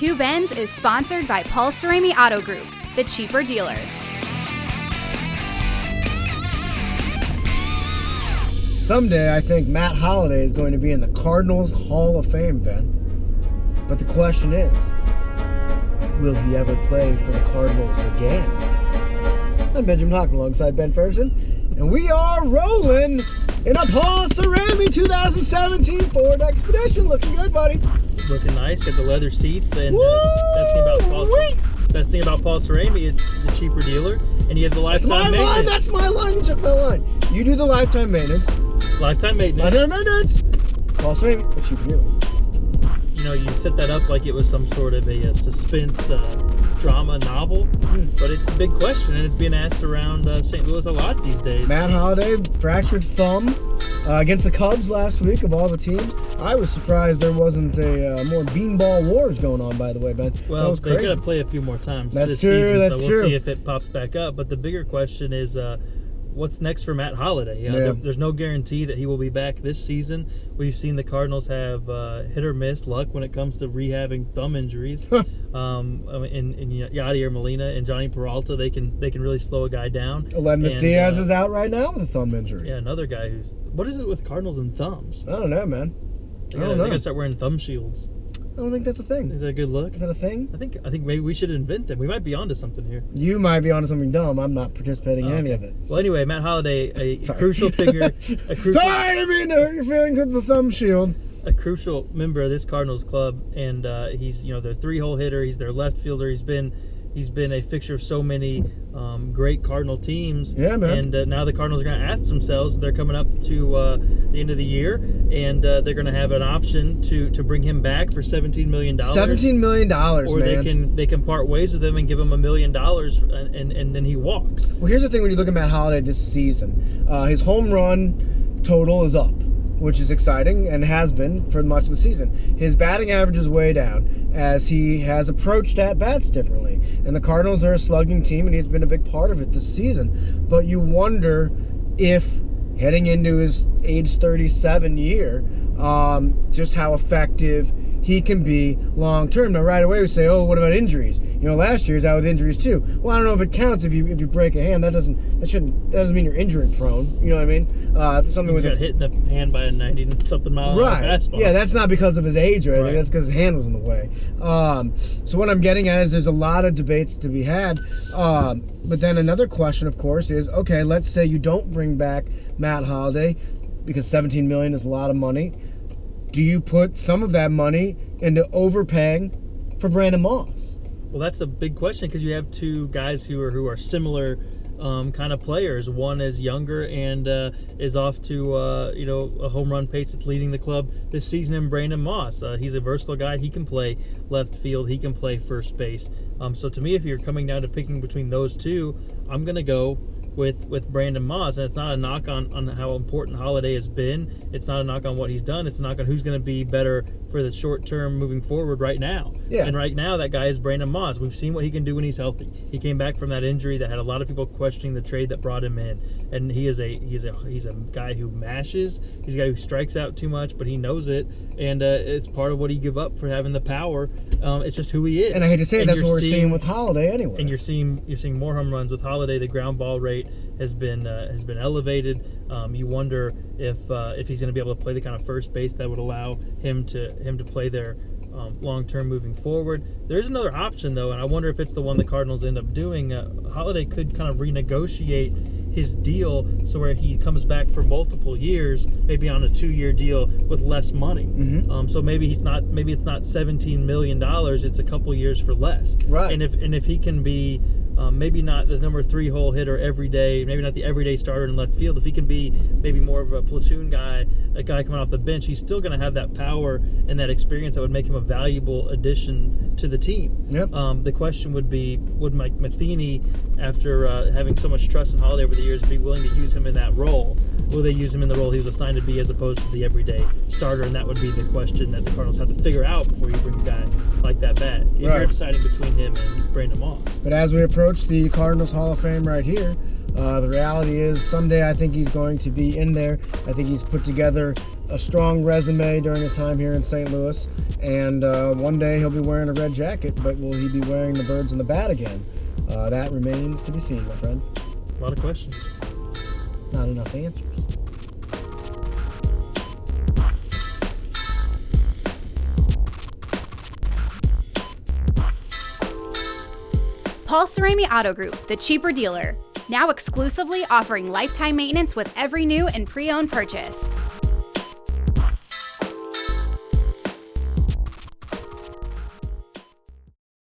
Two Bends is sponsored by Paul Cerami Auto Group, the cheaper dealer. Someday, I think Matt Holliday is going to be in the Cardinals Hall of Fame, Ben. But the question is, will he ever play for the Cardinals again? I'm Benjamin Hochman alongside Ben Frederickson, and we are rolling in a Paul Cerami 2017 Ford Expedition. Looking good, buddy. Looking nice. Got the leather seats, and best thing about Paul Cerami, it's the cheaper dealer, and you have the lifetime maintenance. That's my line. You took my line. You do the lifetime maintenance. Lifetime maintenance. Lifetime maintenance. Paul Cerami, the cheaper dealer. You know, you set that up like it was some sort of a suspense drama novel, but it's a big question, and it's being asked around St. Louis a lot these days. Matt Holliday, fractured thumb against the Cubs last week of all the teams. I was surprised there wasn't a more beanball wars going on, by the way, Ben. Well, they got to play a few more times this true, season, that's so we'll true. see if it pops back up. But the bigger question is, what's next for Matt Holliday? There's no guarantee that he will be back this season. We've seen the Cardinals have hit or miss luck when it comes to rehabbing thumb injuries. In Yadier Molina and Johnny Peralta, they can really slow a guy down. Aledmus Diaz is out right now with a thumb injury. Yeah, another guy who's... What is it with Cardinals and thumbs? I don't know, man. They gotta start wearing thumb shields. I don't think that's a thing. Is that a good look? Is that a thing? I think maybe we should invent them. We might be onto something here. You might be onto something dumb. I'm not participating in any of it. Well, anyway, Matt Holliday, a crucial figure. Sorry, I didn't mean to hurt your feelings with the thumb shield. A crucial member of this Cardinals club, and he's their three-hole hitter. He's their left fielder. He's been a fixture of so many great Cardinal teams. Yeah, man. And now the Cardinals are going to ask themselves. They're coming up to the end of the year, and they're going to have an option to bring him back for $17 million. $17 million, or man. they can part ways with him and give him $1 million, and then he walks. Well, here's the thing: when you look at Matt Holliday this season, his home run total is up, which is exciting and has been for much of the season. His batting average is way down as he has approached at-bats differently. And the Cardinals are a slugging team, and he's been a big part of it this season. But you wonder if, heading into his age 37 year, just how effective he can be long-term. Now, right away we say, oh, what about injuries? Last year he was out with injuries too. Well, I don't know if it counts if you break a hand. That doesn't mean you're injury prone. You know what I mean? Something He's got hit in the hand by a 90-something mile an hour fastball. Yeah, that's not because of his age or anything. Right. That's because his hand was in the way. So what I'm getting at is there's a lot of debates to be had. But then another question, of course, is, okay, let's say you don't bring back Matt Holliday because $17 million is a lot of money. Do you put some of that money into overpaying for Brandon Moss? Well, that's a big question because you have two guys who are similar kind of players. One is younger and is off to a home run pace that's leading the club this season in Brandon Moss. He's a versatile guy. He can play left field. He can play first base. So to me, if you're coming down to picking between those two, I'm going to go with Brandon Moss. And it's not a knock on how important Holliday has been. It's not a knock on what he's done. It's a knock on who's going to be better for the short term moving forward right now. Yeah. And right now, that guy is Brandon Moss. We've seen what he can do when he's healthy. He came back from that injury that had a lot of people questioning the trade that brought him in. And he's a guy who mashes. He's a guy who strikes out too much, but he knows it. And it's part of what he give up for having the power. It's just who he is. And I hate to say it, that's what we're seeing with Holliday anyway. And you're seeing more home runs with Holliday. The ground ball rate has been elevated. You wonder if he's going to be able to play the kind of first base that would allow him to play there long term moving forward. There's another option though, and I wonder if it's the one the Cardinals end up doing. Holliday could kind of renegotiate his deal so where he comes back for multiple years, maybe on a 2-year deal with less money. Mm-hmm. So maybe it's not $17 million. It's a couple years for less. Right. And if he can be maybe not the number 3 hole hitter every day, maybe not the everyday starter in left field. If he can be maybe more of a platoon guy, a guy coming off the bench, he's still going to have that power and that experience that would make him a valuable addition to the team. Yep. The question would be, would Mike Matheny, after having so much trust in Holliday over the years, be willing to use him in that role? Will they use him in the role he was assigned to be as opposed to the everyday starter? And that would be the question that the Cardinals have to figure out before you bring a guy like that back. If you're deciding between him and Brandon Moss. But as we approach the Cardinals Hall of Fame right here, the reality is someday I think he's going to be in there. I think he's put together a strong resume during his time here in St. Louis, and one day he'll be wearing a red jacket, but will he be wearing the birds and the bat again? That remains to be seen, my friend. A lot of questions. Not enough answers. Paul Cerami Auto Group, the cheaper dealer. Now exclusively offering lifetime maintenance with every new and pre-owned purchase.